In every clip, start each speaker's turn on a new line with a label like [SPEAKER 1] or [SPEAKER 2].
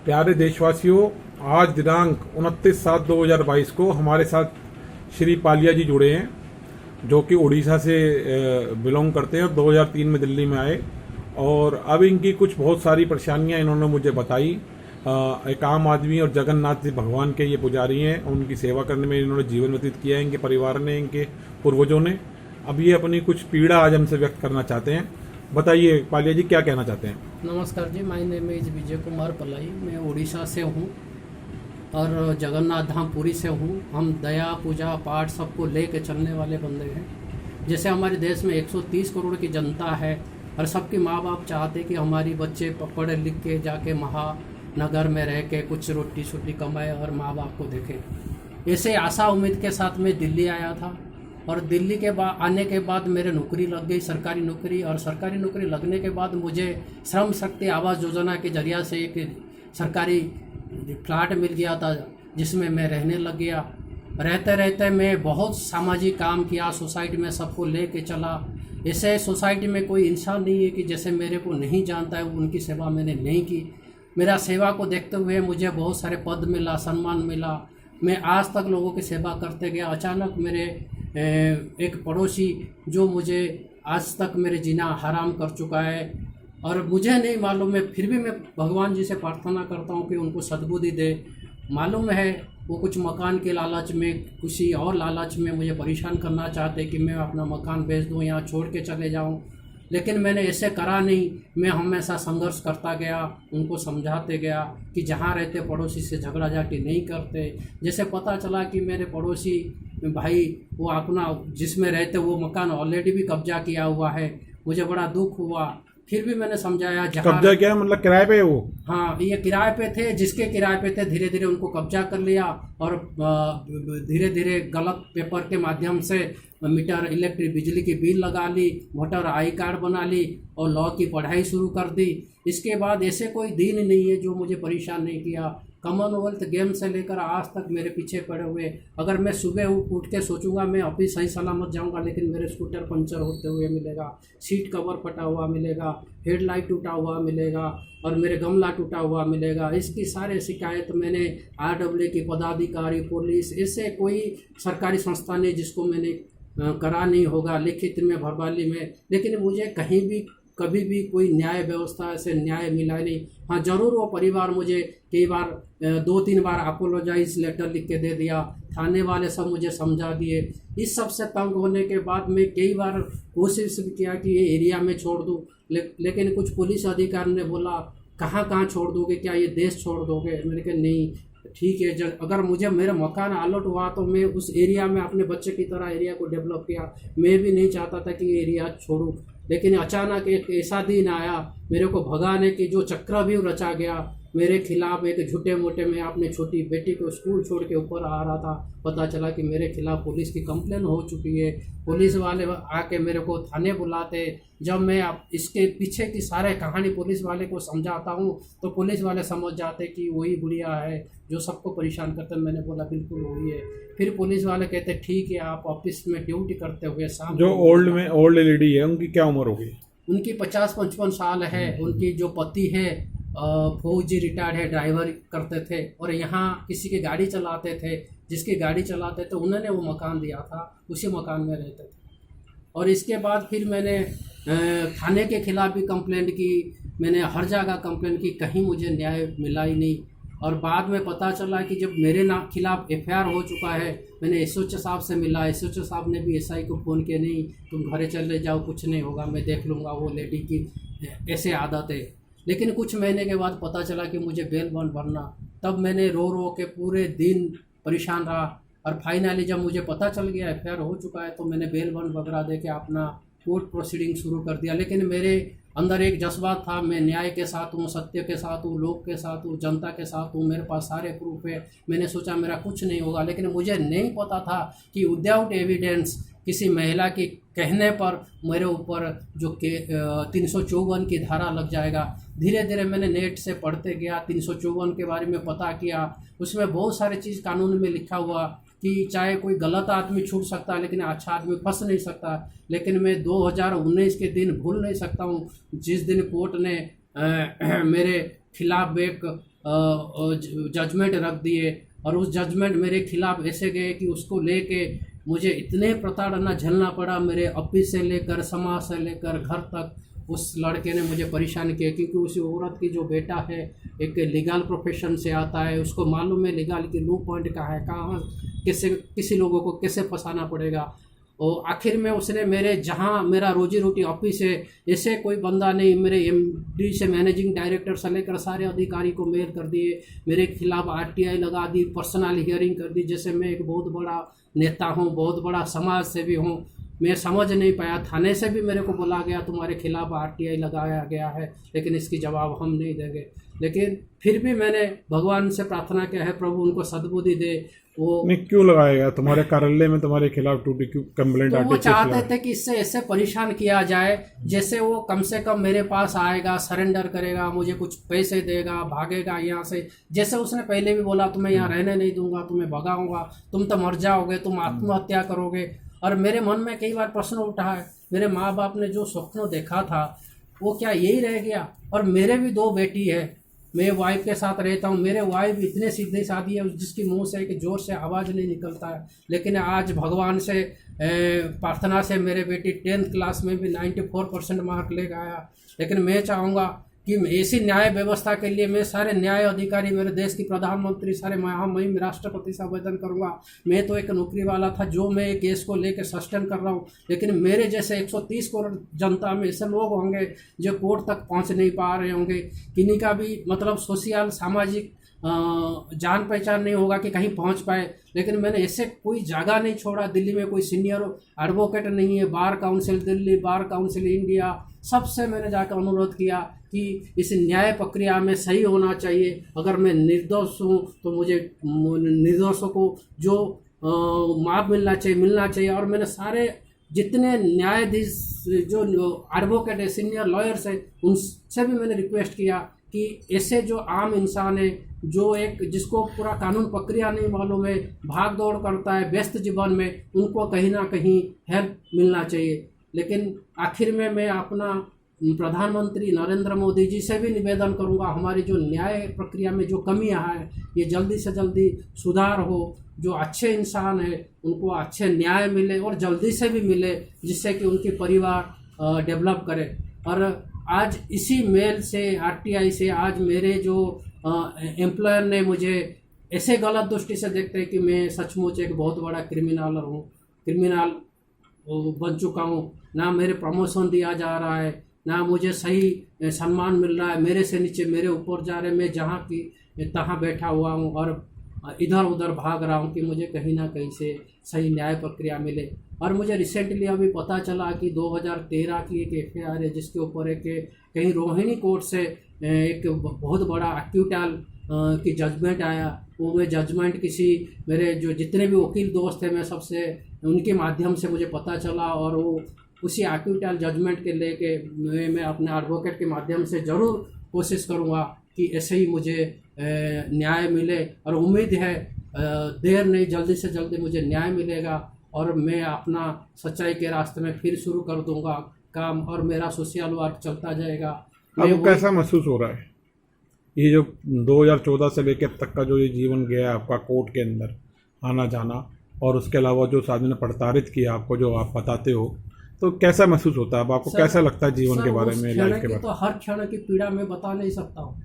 [SPEAKER 1] प्यारे देशवासियों, आज दिनांक 29/7/2022 को हमारे साथ श्री पालिया जी जुड़े हैं, जो कि उड़ीसा से बिलोंग करते हैं और 2003 में दिल्ली में आए। और अब इनकी कुछ बहुत सारी परेशानियां इन्होंने मुझे बताई। एक आम आदमी और जगन्नाथ जी भगवान के ये पुजारी हैं, उनकी सेवा करने में इन्होंने जीवन व्यतीत किया है, इनके परिवार ने, इनके पूर्वजों ने। अब ये अपनी कुछ पीड़ा आज हमसे व्यक्त करना चाहते हैं। बताइए पालिया जी, क्या कहना चाहते हैं?
[SPEAKER 2] नमस्कार जी, my name is Vijay Kumar पलाई। मैं उड़ीसा से हूँ और जगन्नाथ धाम पुरी से हूँ। हम दया, पूजा, पाठ सबको लेके चलने वाले बंदे हैं। जैसे हमारे देश में 130 करोड़ की जनता है और सबके माँ बाप चाहते कि हमारी बच्चे पढ़े लिख के जाके महानगर में रह के कुछ रोटी शोटी कमाए और माँ बाप को देखें। ऐसे आशा उम्मीद के साथ मैं दिल्ली आया था और दिल्ली के बाद आने के बाद मेरे नौकरी लग गई, सरकारी नौकरी। और सरकारी नौकरी लगने के बाद मुझे श्रम शक्ति आवास योजना के जरिया से एक सरकारी फ्लैट मिल गया था, जिसमें मैं रहने लग गया। रहते रहते मैं बहुत सामाजिक काम किया, सोसाइटी में सबको लेके चला। ऐसे सोसाइटी में कोई इंसान नहीं है कि जैसे मेरे को नहीं जानता है, उनकी सेवा मैंने नहीं की। मेरा सेवा को देखते हुए मुझे बहुत सारे पद मिला, सम्मान मिला। मैं आज तक लोगों की सेवा करते गया। अचानक मेरे एक पड़ोसी जो मुझे आज तक मेरे जीना हराम कर चुका है और मुझे नहीं मालूम है, फिर भी मैं भगवान जी से प्रार्थना करता हूँ कि उनको सद्बुद्धि दे। मालूम है वो कुछ मकान के लालच में, किसी और लालच में मुझे परेशान करना चाहते कि मैं अपना मकान बेच दूँ, यहाँ छोड़ के चले जाऊँ। लेकिन मैंने ऐसे करा नहीं। मैं हमेशा संघर्ष करता गया, उनको समझाते गया कि जहाँ रहते पड़ोसी से झगड़ा झाटी नहीं करते। जैसे पता चला कि मेरे पड़ोसी भाई वो अपना जिसमें रहते वो मकान ऑलरेडी भी कब्जा किया हुआ है, मुझे बड़ा दुख हुआ। फिर भी मैंने समझाया।
[SPEAKER 1] कब्जा क्या मतलब किराए पे है वो?
[SPEAKER 2] हाँ, ये किराए पे थे, जिसके किराए पे थे धीरे धीरे उनको कब्जा कर लिया और धीरे धीरे गलत पेपर के माध्यम से मीटर, इलेक्ट्रिक, बिजली की बिल लगा ली, वोटर आई कार्ड बना ली और लॉ की पढ़ाई शुरू कर दी। इसके बाद ऐसे कोई दिन नहीं है जो मुझे परेशान नहीं किया। कॉमनवेल्थ गेम से लेकर आज तक मेरे पीछे पड़े हुए। अगर मैं सुबह उठ के सोचूंगा मैं अभी सही सलामत जाऊंगा, लेकिन मेरे स्कूटर पंचर होते हुए मिलेगा, सीट कवर फटा हुआ मिलेगा, हेडलाइट टूटा हुआ मिलेगा और मेरे गमला टूटा हुआ मिलेगा। इसकी सारे शिकायत मैंने RWA की पदाधिकारी, पुलिस, ऐसे कोई सरकारी संस्था ने जिसको मैंने करा नहीं होगा लिखित में, भरवाली में। लेकिन मुझे कहीं भी कभी भी कोई न्याय व्यवस्था से न्याय मिला नहीं। हाँ, ज़रूर वो परिवार मुझे कई बार 2-3 बार अपोलोजाइज लेटर लिख के दे दिया, थाने वाले सब मुझे समझा दिए। इस सब से तंग होने के बाद मैं कई बार कोशिश भी किया कि ये एरिया में छोड़ दूँ, लेकिन कुछ पुलिस अधिकारी ने बोला कहाँ छोड़ दोगे, क्या ये देश छोड़ दोगे? मैंने कहा नहीं, ठीक है, जब अगर मुझे मेरा मकान अलॉट हुआ तो मैं उस एरिया में अपने बच्चे की तरह एरिया को डेवलप किया। मैं भी नहीं चाहता था कि ये एरिया छोड़ूं। लेकिन अचानक एक ऐसा दिन आया मेरे को भगाने की, जो चक्रव्यूह रचा गया मेरे खिलाफ। एक झूठे मोटे में अपने छोटी बेटी को स्कूल छोड़ के ऊपर आ रहा था, पता चला कि मेरे खिलाफ पुलिस की कंप्लेन हो चुकी है। पुलिस वाले आके मेरे को थाने बुलाते। जब मैं इसके पीछे की सारे कहानी पुलिस वाले को समझाता हूँ तो पुलिस वाले समझ जाते कि वही बुढ़िया है जो सबको परेशान करते। मैंने बोला बिल्कुल वही है। फिर पुलिस वाले कहते ठीक है, आप ऑफिस में ड्यूटी करते हुए शाम
[SPEAKER 1] जो ओल्ड लेडी है उनकी क्या उम्र होगी?
[SPEAKER 2] उनकी 50-55 साल है। उनकी जो पति है फौजी रिटायर्ड है, ड्राइवर करते थे और यहाँ किसी की गाड़ी चलाते थे। जिसकी गाड़ी चलाते थे उन्होंने वो मकान दिया था, उसी मकान में रहते थे। और इसके बाद फिर मैंने थाने के खिलाफ भी कंप्लेंट की, मैंने हर जगह कंप्लेंट की, कहीं मुझे न्याय मिला ही नहीं। और बाद में पता चला कि जब मेरे खिलाफ FIR हो चुका है, मैंने SHO साहब से मिला। SHO साहब ने भी SI को फ़ोन किया, नहीं तुम घरे चले जाओ, कुछ नहीं होगा, मैं देख लूँगा, वो लेडी की ऐसे आदत है। लेकिन कुछ महीने के बाद पता चला कि मुझे बेल बॉन्ड भरना। तब मैंने रो के पूरे दिन परेशान रहा और फाइनली जब मुझे पता चल गया FIR हो चुका है तो मैंने बेल बॉन्ड वगैरह दे के अपना कोर्ट प्रोसीडिंग शुरू कर दिया। लेकिन मेरे अंदर एक जज्बा था, मैं न्याय के साथ हूँ, सत्य के साथ हूँ, लोग के साथ हूँ, जनता के साथ हूँ, मेरे पास सारे प्रूफ है। मैंने सोचा मेरा कुछ नहीं होगा। लेकिन मुझे नहीं पता था कि विदाउट एविडेंस किसी महिला के कहने पर मेरे ऊपर जो 354 की धारा लग जाएगा। धीरे धीरे मैंने नेट से पढ़ते गया, 354 के बारे में पता किया। उसमें बहुत सारी चीज़ कानून में लिखा हुआ कि चाहे कोई गलत आदमी छूट सकता है लेकिन अच्छा आदमी फंस नहीं सकता। लेकिन मैं 2019 के दिन भूल नहीं सकता हूँ जिस दिन कोर्ट ने मेरे खिलाफ एक जजमेंट रख दिए और उस जजमेंट मेरे खिलाफ ऐसे गए कि उसको लेके मुझे इतने प्रताड़ना झेलना पड़ा। मेरे ऑफिस से लेकर, समाज से लेकर, घर तक उस लड़के ने मुझे परेशान किया, क्योंकि उस औरत की जो बेटा है एक लीगल प्रोफेशन से आता है, उसको मालूम है लीगल की लो पॉइंट कहाँ है, कहाँ किसी लोगों को कैसे फंसाना पड़ेगा। और आखिर में उसने मेरे, जहाँ मेरा रोजी रोटी ऑफिस है, ऐसे कोई बंदा नहीं, मेरे एमडी से मैनेजिंग डायरेक्टर से लेकर सारे अधिकारी को मेल कर दिए, मेरे खिलाफ आरटीआई लगा दी, पर्सनल हियरिंग कर दी। जैसे मैं एक बहुत बड़ा नेता हूँ, बहुत बड़ा समाज सेवी हूँ, मैं समझ नहीं पाया। थाने से भी मेरे को बोला गया तुम्हारे खिलाफ आरटीआई लगाया गया है, लेकिन इसकी जवाब हम नहीं देंगे। लेकिन फिर भी मैंने भगवान से प्रार्थना किया है, प्रभु उनको सद्बुद्धि दे। वो
[SPEAKER 1] नहीं, क्यों लगाया गया तुम्हारे कार्यालय में? तुम्हारे खिलाफ टूटी क्यों कंप्लेंट
[SPEAKER 2] तो
[SPEAKER 1] आती?
[SPEAKER 2] वो चाहते थे कि इससे ऐसे परेशान किया जाए जैसे वो कम से कम मेरे पास आएगा, सरेंडर करेगा, मुझे कुछ पैसे देगा, भागेगा यहाँ से। जैसे उसने पहले भी बोला तुम्हें यहाँ रहने नहीं दूंगा, तुम्हें भगाऊंगा, तुम तो मर जाओगे, तुम आत्महत्या करोगे। और मेरे मन में कई बार प्रश्न उठा है, मेरे माँ बाप ने जो स्वप्न देखा था वो क्या यही रह गया? और मेरे भी 2 बेटी है, मैं वाइफ के साथ रहता हूँ। मेरे वाइफ इतने सीधे साधी है, जिसकी मुंह से एक जोर से आवाज़ नहीं निकलता है। लेकिन आज भगवान से प्रार्थना से मेरे बेटी 10th क्लास में भी 94% मार्क लेकर आया। लेकिन मैं चाहूँगा कि ऐसी न्याय व्यवस्था के लिए मैं सारे न्याय अधिकारी, मेरे देश की प्रधानमंत्री, सारे महामहिम राष्ट्रपति से आवेदन करूँगा। मैं तो एक नौकरी वाला था, जो मैं एक केस को लेकर सस्टेन कर रहा हूँ, लेकिन मेरे जैसे 130 करोड़ जनता में ऐसे लोग होंगे जो कोर्ट तक पहुँच नहीं पा रहे होंगे, किन्हीं का भी मतलब सोशल सामाजिक जान पहचान नहीं होगा कि कहीं पहुंच पाए। लेकिन मैंने ऐसे कोई जगह नहीं छोड़ा। दिल्ली में कोई सीनियर एडवोकेट नहीं है, bar council Delhi, bar council India, सबसे मैंने जाकर अनुरोध किया कि इस न्याय प्रक्रिया में सही होना चाहिए। अगर मैं निर्दोष हूँ तो मुझे निर्दोषों को जो माफ मिलना चाहिए। और मैंने सारे जितने न्यायाधीश जो एडवोकेट है, सीनियर लॉयर्स है, उनसे भी मैंने रिक्वेस्ट किया कि ऐसे जो आम इंसान है, जो एक जिसको पूरा कानून प्रक्रिया नहीं मालूम है, भाग दौड़ करता है व्यस्त जीवन में, उनको कहीं ना कहीं हेल्प मिलना चाहिए। लेकिन आखिर में मैं अपना प्रधानमंत्री नरेंद्र मोदी जी से भी निवेदन करूंगा, हमारी जो न्याय प्रक्रिया में जो कमियां हैं ये जल्दी से जल्दी सुधार हो। जो अच्छे इंसान है उनको अच्छे न्याय मिले और जल्दी से भी मिले, जिससे कि उनकी परिवार डेवलप करे। और आज इसी मेल से, आरटीआई से, आज मेरे जो एम्प्लॉयर ने मुझे ऐसे गलत दृष्टि से देखते हैं कि मैं सचमुच एक बहुत बड़ा क्रिमिनल बन चुका हूँ। ना मेरे प्रमोशन दिया जा रहा है, ना मुझे सही सम्मान मिल रहा है। मेरे से नीचे मेरे ऊपर जा रहे, मैं जहाँ की तहाँ बैठा हुआ हूँ और इधर उधर भाग रहा हूँ कि मुझे कहीं ना कहीं से सही न्याय प्रक्रिया मिले। और मुझे रिसेंटली अभी पता चला कि 2013 की एक एफआईआर है, जिसके ऊपर एक कहीं रोहिणी कोर्ट से एक बहुत बड़ा एक्यूटल की जजमेंट आया। वो मैं जजमेंट किसी मेरे जो जितने भी वकील दोस्त थे, मैं सबसे उनके माध्यम से मुझे पता चला। और वो उसी एक्यूटल जजमेंट के लेके मैं अपने एडवोकेट के माध्यम से ज़रूर कोशिश करूँगा कि ऐसे ही मुझे न्याय मिले। और उम्मीद है देर नहीं, जल्दी से जल्दी मुझे न्याय मिलेगा और मैं अपना सच्चाई के रास्ते में फिर शुरू कर दूंगा काम, और मेरा सोशल वर्क चलता जाएगा।
[SPEAKER 1] अब कैसा महसूस हो रहा है ये जो 2014 से लेकर अब तक का जो ये जीवन गया आपका कोर्ट के अंदर आना जाना, और उसके अलावा जो साधन ने प्रताड़ित किया आपको, जो आप बताते हो, तो कैसा महसूस होता है? अब आपको कैसा लगता है जीवन के बारे में, लाइफ के बारे में?
[SPEAKER 2] तो हर क्षण की पीड़ा मैं बता नहीं सकता हूँ।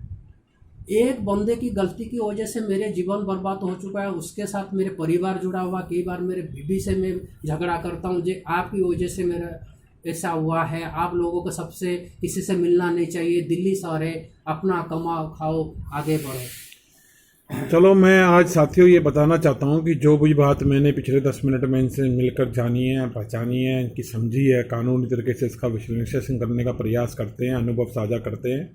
[SPEAKER 2] एक बंदे की गलती की वजह से मेरे जीवन बर्बाद हो चुका है, उसके साथ मेरे परिवार जुड़ा हुआ। कई बार मेरे बीवी से मैं झगड़ा करता हूँ, जो आपकी वजह से मेरा ऐसा हुआ है, आप लोगों को सबसे किसी से मिलना नहीं चाहिए, दिल्ली शहर है, अपना कमाओ खाओ आगे बढ़ो।
[SPEAKER 1] चलो, मैं आज साथियों ये बताना चाहता हूँ कि जो भी बात मैंने पिछले 10 मिनट में इनसे मिलकर जानी है, पहचानी है, इनकी समझी है, कानूनी तरीके से इसका विश्लेषण करने का प्रयास करते हैं, अनुभव साझा करते हैं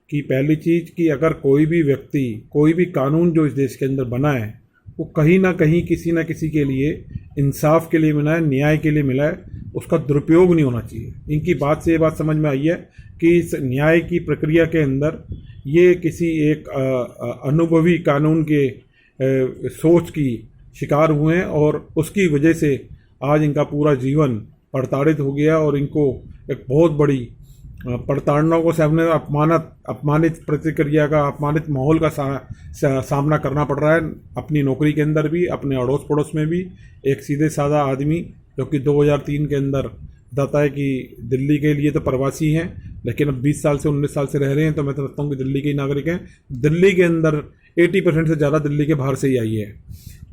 [SPEAKER 1] कि पहली चीज़ कि अगर कोई भी व्यक्ति, कोई भी कानून जो इस देश के अंदर बना है, वो कहीं ना कहीं किसी न किसी के लिए इंसाफ के लिए मिला है, न्याय के लिए मिला है, उसका दुरुपयोग नहीं होना चाहिए। इनकी बात से ये बात समझ में आई है कि इस न्याय की प्रक्रिया के अंदर ये किसी एक अनुभवी कानून के सोच की शिकार हुए हैं, और उसकी वजह से आज इनका पूरा जीवन प्रताड़ित हो गया और इनको एक बहुत बड़ी प्रताड़नाओं को सामने अपमानित प्रतिक्रिया का, अपमानित माहौल का सामना करना पड़ रहा है अपनी नौकरी के अंदर भी, अपने अड़ोस पड़ोस में भी। एक सीधे साधा आदमी जो कि 2003 के अंदर बताता है कि दिल्ली के लिए तो प्रवासी हैं, लेकिन अब 20 साल से 19 साल से रह रहे हैं, तो मैं समझता हूँ कि दिल्ली के ही नागरिक हैं। दिल्ली के अंदर 80% से ज़्यादा दिल्ली के बाहर से ही आई है।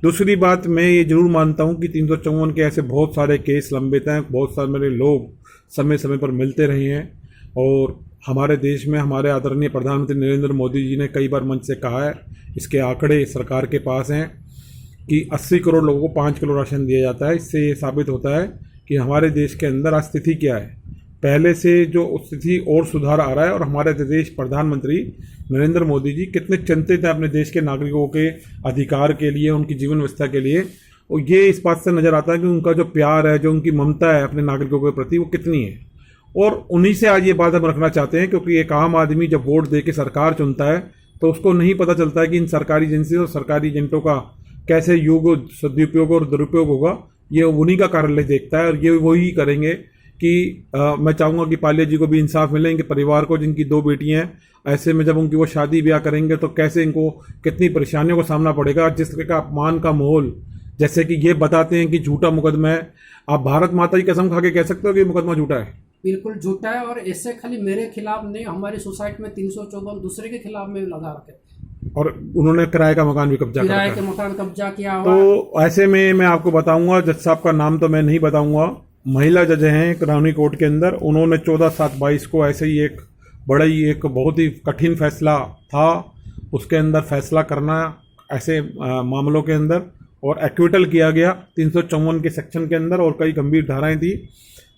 [SPEAKER 1] दूसरी बात, मैं ये जरूर मानता हूँ कि 354 के ऐसे बहुत सारे केस लंबित हैं, बहुत सारे मेरे लोग समय समय पर मिलते रहे हैं, और हमारे देश में हमारे आदरणीय प्रधानमंत्री नरेंद्र मोदी जी ने कई बार मंच से कहा है, इसके आंकड़े सरकार के पास हैं कि 80 करोड़ लोगों को 5 किलो राशन दिया जाता है। इससे ये साबित होता है कि हमारे देश के अंदर आज स्थिति क्या है। पहले से जो स्थिति और सुधार आ रहा है, और हमारे देश प्रधानमंत्री नरेंद्र मोदी जी कितने चिंतित हैं अपने देश के नागरिकों के अधिकार के लिए, उनकी जीवन व्यवस्था के लिए। और ये इस बात से नज़र आता है कि उनका जो प्यार है, जो उनकी ममता है अपने नागरिकों के प्रति, वो कितनी है। और उन्हीं से आज ये बात हम रखना चाहते हैं, क्योंकि एक आम आदमी जब वोट दे के सरकार चुनता है तो उसको नहीं पता चलता है कि इन सरकारी एजेंसी और सरकारी एजेंटों का कैसे योग, सदुपयोग और दुरुपयोग होगा। ये उन्हीं का कार्यालय देखता है, और ये वही करेंगे कि मैं चाहूँगा कि पालिया जी को भी इंसाफ मिले, इनके परिवार को, जिनकी 2 बेटियां हैं। ऐसे में जब उनकी वो शादी ब्याह करेंगे तो कैसे इनको कितनी परेशानियों का सामना पड़ेगा। जिस तरह का अपमान का माहौल, जैसे कि ये बताते हैं कि झूठा मुकदमा है, आप भारत माता की कसम खा के कह सकते हो कि मुकदमा झूठा है?
[SPEAKER 2] बिल्कुल झूठा है। और ऐसे खाली मेरे खिलाफ नहीं, हमारी सोसाइटी में 354 दूसरे के खिलाफ में लगा रखे,
[SPEAKER 1] और उन्होंने किराए का मकान भी कब्जा
[SPEAKER 2] किराए
[SPEAKER 1] कर
[SPEAKER 2] के मकान कब्जा किया हुआ।
[SPEAKER 1] तो ऐसे में मैं आपको बताऊंगा, जज साहब का नाम तो मैं नहीं बताऊंगा, महिला जज हैं रानी कोर्ट के अंदर, उन्होंने 14/7/22 को ऐसे ही एक बड़ा ही एक बहुत ही कठिन फैसला था, उसके अंदर फैसला करना ऐसे मामलों के अंदर, और एक्विटल किया गया 354 के सेक्शन के अंदर, और कई गंभीर धाराएं थी।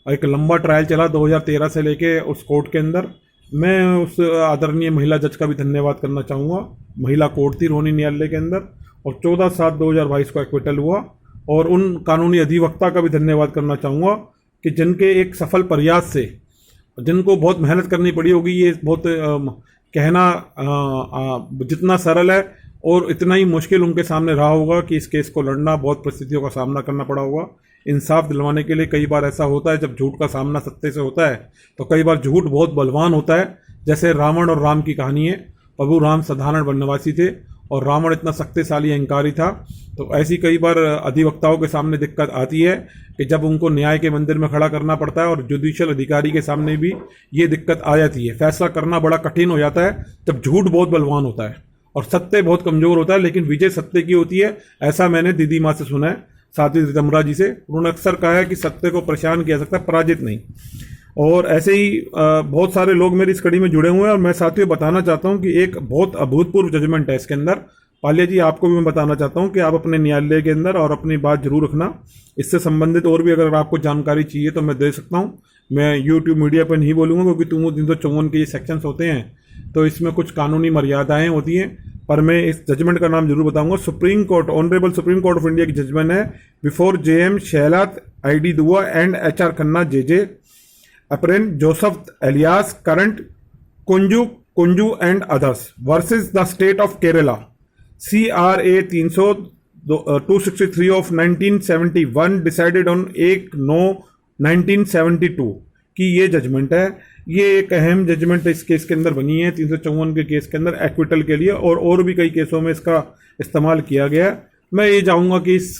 [SPEAKER 1] एक लंबा ट्रायल चला 2013 से लेके उस कोर्ट के अंदर। मैं उस आदरणीय महिला जज का भी धन्यवाद करना चाहूँगा। महिला कोर्ट थी रोहिणी न्यायालय के अंदर, और 14/7/2022 को एक्विटल हुआ। और उन कानूनी अधिवक्ता का भी धन्यवाद करना चाहूँगा कि जिनके एक सफल प्रयास से, जिनको बहुत मेहनत करनी पड़ी होगी, ये बहुत कहना जितना सरल है और इतना ही मुश्किल उनके सामने रहा होगा कि इस केस को लड़ना, बहुत परिस्थितियों का सामना करना पड़ा होगा इंसाफ दिलवाने के लिए। कई बार ऐसा होता है, जब झूठ का सामना सत्य से होता है तो कई बार झूठ बहुत बलवान होता है। जैसे रावण और राम की कहानी है, प्रभु राम साधारण वनवासी थे और रावण इतना शक्तिशाली अहंकारी था। तो ऐसी कई बार अधिवक्ताओं के सामने दिक्कत आती है कि जब उनको न्याय के मंदिर में खड़ा करना पड़ता है, और जुडिशियल अधिकारी के सामने भी ये दिक्कत आ जाती है। फैसला करना बड़ा कठिन हो जाता है जब झूठ बहुत बलवान होता है और सत्य बहुत कमजोर होता है, लेकिन विजय सत्य की होती है। ऐसा मैंने दीदी माँ से सुना है, साथी रितमरा जी से। उन्होंने अक्सर कहा है कि सत्य को परेशान किया सकता है, पराजित नहीं। और ऐसे ही बहुत सारे लोग मेरी इस कड़ी में जुड़े हुए हैं, और मैं साथियों बताना चाहता हूं कि एक बहुत अभूतपूर्व जजमेंट है इसके अंदर। पालिया जी, आपको भी मैं बताना चाहता हूं कि आप अपने न्यायालय के अंदर और अपनी बात जरूर रखना। इससे संबंधित और भी अगर आपको जानकारी चाहिए तो मैं दे सकता हूं। मैं यूट्यूब मीडिया पर नहीं बोलूँगा, क्योंकि 354 के ये सेक्शंस होते हैं तो इसमें कुछ कानूनी मर्यादाएं होती हैं। पर मैं इस जजमेंट का नाम जरूर बताऊंगा। Supreme court, honourable supreme court of India की जजमेंट है, before JM Shelat ID Dua and HR Khanna JJ Apren Joseph alias Current Kunju and others versus the state of Kerala CRA 263 of 1971 decided on 1/9/1972 की ये जजमेंट है। ये एक अहम जजमेंट इस केस के अंदर बनी है, 354 के केस के अंदर एक्विटल के लिए, और भी कई केसों में इसका इस्तेमाल किया गया। मैं ये चाहूँगा कि इस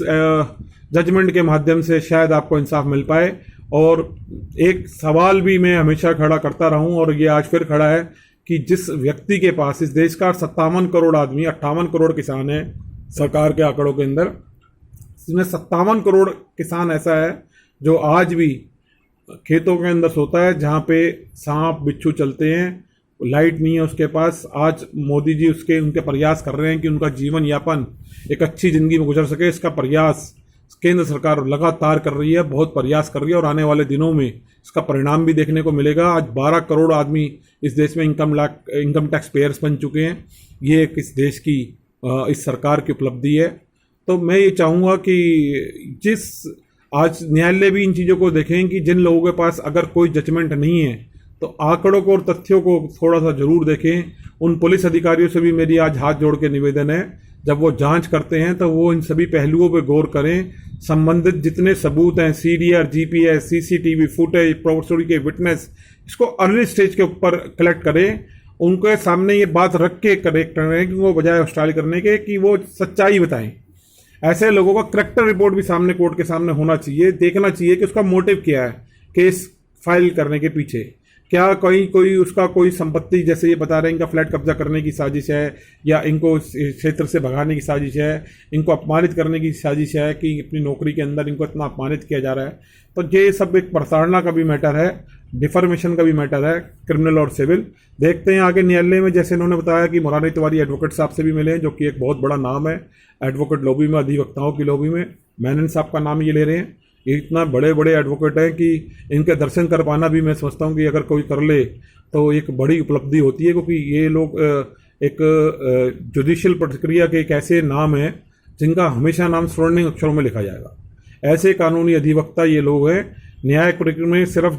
[SPEAKER 1] जजमेंट के माध्यम से शायद आपको इंसाफ मिल पाए। और एक सवाल भी मैं हमेशा खड़ा करता रहूं, और ये आज फिर खड़ा है कि जिस व्यक्ति के पास, इस देश का 57 करोड़ आदमी, 58 करोड़ किसान है सरकार के आंकड़ों के अंदर, इसमें 57 करोड़ किसान ऐसा है जो आज भी खेतों के अंदर सोता है, जहाँ पे सांप बिच्छू चलते हैं, लाइट नहीं है उसके पास। आज मोदी जी उनके प्रयास कर रहे हैं कि उनका जीवन यापन एक अच्छी जिंदगी में गुजर सके। इसका प्रयास केंद्र सरकार लगातार कर रही है, बहुत प्रयास कर रही है, और आने वाले दिनों में इसका परिणाम भी देखने को मिलेगा। आज 12 करोड़ आदमी इस देश में इनकम टैक्स पेयर्स बन चुके हैं। ये एक इस देश की, इस सरकार की उपलब्धि है। तो मैं ये चाहूँगा कि आज न्यायालय भी इन चीज़ों को देखें कि जिन लोगों के पास अगर कोई जजमेंट नहीं है तो आंकड़ों को और तथ्यों को थोड़ा सा जरूर देखें। उन पुलिस अधिकारियों से भी मेरी आज हाथ जोड़ के निवेदन है जब वो जांच करते हैं तो वो इन सभी पहलुओं पर गौर करें, संबंधित जितने सबूत हैं, सीडीआर, जीपीएस, सीसीटीवी फुटेज, प्रोवर्सरी के विटनेस, इसको अर्ली स्टेज के ऊपर कलेक्ट करें, उनके सामने ये बात रख के करेक्ट करें कि वो बजाय हॉस्टाइल करने के कि वो सच्चाई बताएं। ऐसे लोगों का करेक्टर रिपोर्ट भी सामने कोर्ट के सामने होना चाहिए, देखना चाहिए कि उसका मोटिव क्या है केस फाइल करने के पीछे। क्या कोई उसका कोई संपत्ति, जैसे ये बता रहे हैं इनका फ्लैट कब्जा करने की साजिश है, या इनको इस क्षेत्र से भगाने की साजिश है, इनको अपमानित करने की साजिश है कि अपनी नौकरी के अंदर इनको इतना अपमानित किया जा रहा है। तो ये सब एक प्रताड़ना का भी मैटर है, डिफॉर्मेशन का भी मैटर है, क्रिमिनल और सिविल। देखते हैं आगे न्यायालय में, जैसे इन्होंने बताया कि मुरारी तिवारी एडवोकेट साहब से भी मिले हैं, जो कि एक बहुत बड़ा नाम है एडवोकेट लॉबी में, अधिवक्ताओं की लॉबी में। मेनन साहब का नाम ये ले रहे हैं। ये इतना बड़े बड़े एडवोकेट हैं कि इनके दर्शन कर पाना भी मैं समझता हूँ कि अगर कोई कर ले तो एक बड़ी उपलब्धि होती है, क्योंकि ये लोग एक जुडिशियल प्रक्रिया के एक ऐसे नाम हैं जिनका हमेशा नाम स्वर्णिम अक्षरों में लिखा जाएगा। ऐसे कानूनी अधिवक्ता ये लोग हैं। न्यायिक प्रक्रिया में सिर्फ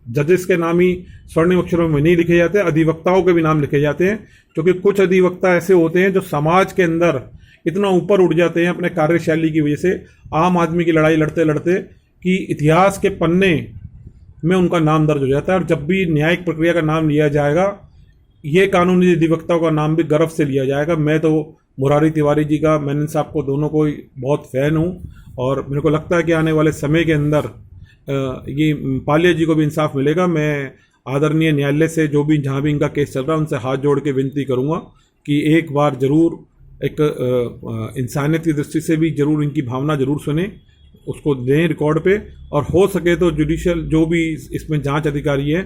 [SPEAKER 1] जजेस के नाम ही स्वर्णिम अक्षरों में नहीं लिखे जाते, अधिवक्ताओं के भी नाम लिखे जाते हैं, क्योंकि कुछ अधिवक्ता ऐसे होते हैं जो समाज के अंदर इतना ऊपर उठ जाते हैं अपने कार्यशैली की वजह से, आम आदमी की लड़ाई लड़ते लड़ते, कि इतिहास के पन्ने में उनका नाम दर्ज हो जाता है। और जब भी न्यायिक प्रक्रिया का नाम लिया जाएगा, ये कानूनी अधिवक्ताओं का नाम भी गर्व से लिया जाएगा। मैं तो मुरारी तिवारी जी का, मेनन साहब को, दोनों को बहुत फ़ैन हूँ, और मेरे को लगता है कि आने वाले समय के अंदर ये पालिया जी को भी इंसाफ मिलेगा। मैं आदरणीय न्यायालय से, जो भी जहाँ भी इनका केस चल रहा है, उनसे हाथ जोड़ के विनती करूँगा कि एक बार ज़रूर एक इंसानियत की दृष्टि से भी ज़रूर इनकी भावना ज़रूर सुने, उसको दें रिकॉर्ड पे, और हो सके तो जुडिशियल जो भी इसमें जांच अधिकारी हैं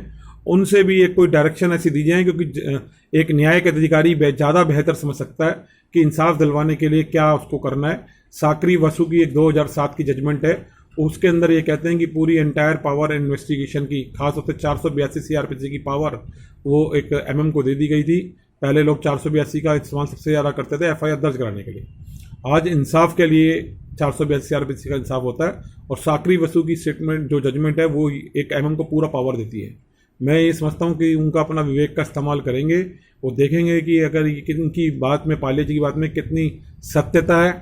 [SPEAKER 1] उनसे भी एक कोई डायरेक्शन ऐसी दी जाए, क्योंकि एक न्यायिक अधिकारी ज़्यादा बेहतर समझ सकता है कि इंसाफ दिलवाने के लिए क्या उसको करना है। साकरी वसु की एक 2007 की जजमेंट है, उसके अंदर ये कहते हैं कि पूरी एंटायर पावर इन्वेस्टिगेशन की, खासतौर से 482 CRPC की पावर वो एक MM को दे दी गई थी। पहले लोग 482 का इस्तेमाल सबसे ज़्यादा करते थे FIR दर्ज कराने के लिए। आज इंसाफ के लिए 482 CRPC का इंसाफ होता है, और साकरी वसु की स्टेटमेंट जो जजमेंट है वो एक MM को पूरा पावर देती है। मैं ये समझता हूँ कि उनका अपना विवेक का इस्तेमाल करेंगे, वो देखेंगे कि अगर इनकी बात में, पालिया जी की बात में कितनी सत्यता है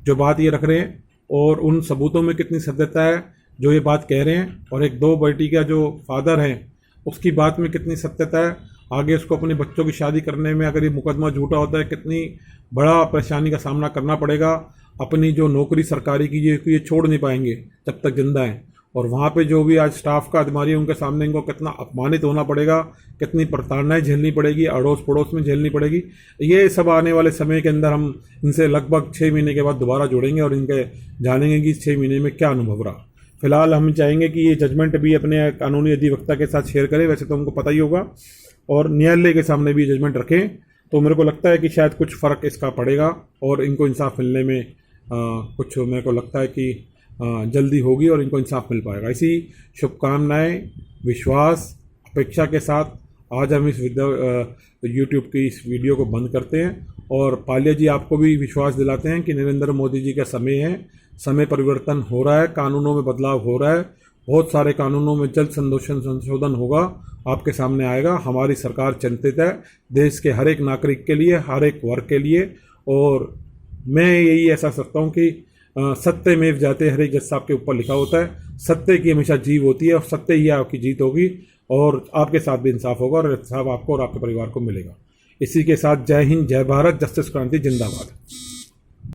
[SPEAKER 1] जो बात ये रख रहे हैं, और उन सबूतों में कितनी सत्यता है जो ये बात कह रहे हैं, और एक 2 बेटी का जो फादर हैं उसकी बात में कितनी सत्यता है। आगे उसको अपने बच्चों की शादी करने में अगर ये मुकदमा झूठा होता है, कितनी बड़ा परेशानी का सामना करना पड़ेगा। अपनी जो नौकरी सरकारी की ये छोड़ नहीं पाएंगे जब तक जिंदा हैं, और वहाँ पे जो भी आज स्टाफ का अधिकारी है उनके सामने इनको कितना अपमानित होना पड़ेगा, कितनी प्रताड़नाएं झेलनी पड़ेगी, अड़ोस पड़ोस में झेलनी पड़ेगी। ये सब आने वाले समय के अंदर हम इनसे लगभग 6 महीने के बाद दोबारा जुड़ेंगे और इनके जानेंगे कि 6 महीने में क्या अनुभव रहा। फिलहाल हम चाहेंगे कि ये जजमेंट भी अपने कानूनी अधिवक्ता के साथ शेयर करें, वैसे तो हमको पता ही होगा, और न्यायालय के सामने भी जजमेंट रखें, तो मेरे को लगता है कि शायद कुछ फ़र्क इसका पड़ेगा और इनको इंसाफ मिलने में कुछ मेरे को लगता है कि जल्दी होगी और इनको इंसाफ मिल पाएगा। इसी शुभकामनाएं, विश्वास, अपेक्षा के साथ आज हम इस यूट्यूब की इस वीडियो को बंद करते हैं, और पालिया जी आपको भी विश्वास दिलाते हैं कि नरेंद्र मोदी जी का समय है, समय परिवर्तन हो रहा है, कानूनों में बदलाव हो रहा है, बहुत सारे कानूनों में जल्द संशोधन होगा, आपके सामने आएगा। हमारी सरकार चिंतित है देश के हर एक नागरिक के लिए, हर एक वर्ग के लिए, और मैं यही ऐसा सकता हूँ कि सत्य में जाते हर एक जज साहब के ऊपर लिखा होता है, सत्य की हमेशा जीत होती है, और सत्य ही आपकी जीत होगी, और आपके साथ भी इंसाफ होगा, और इंसाफ आपको और आपके परिवार को मिलेगा। इसी के साथ जय हिंद, जय भारत, जस्टिस क्रांति जिंदाबाद।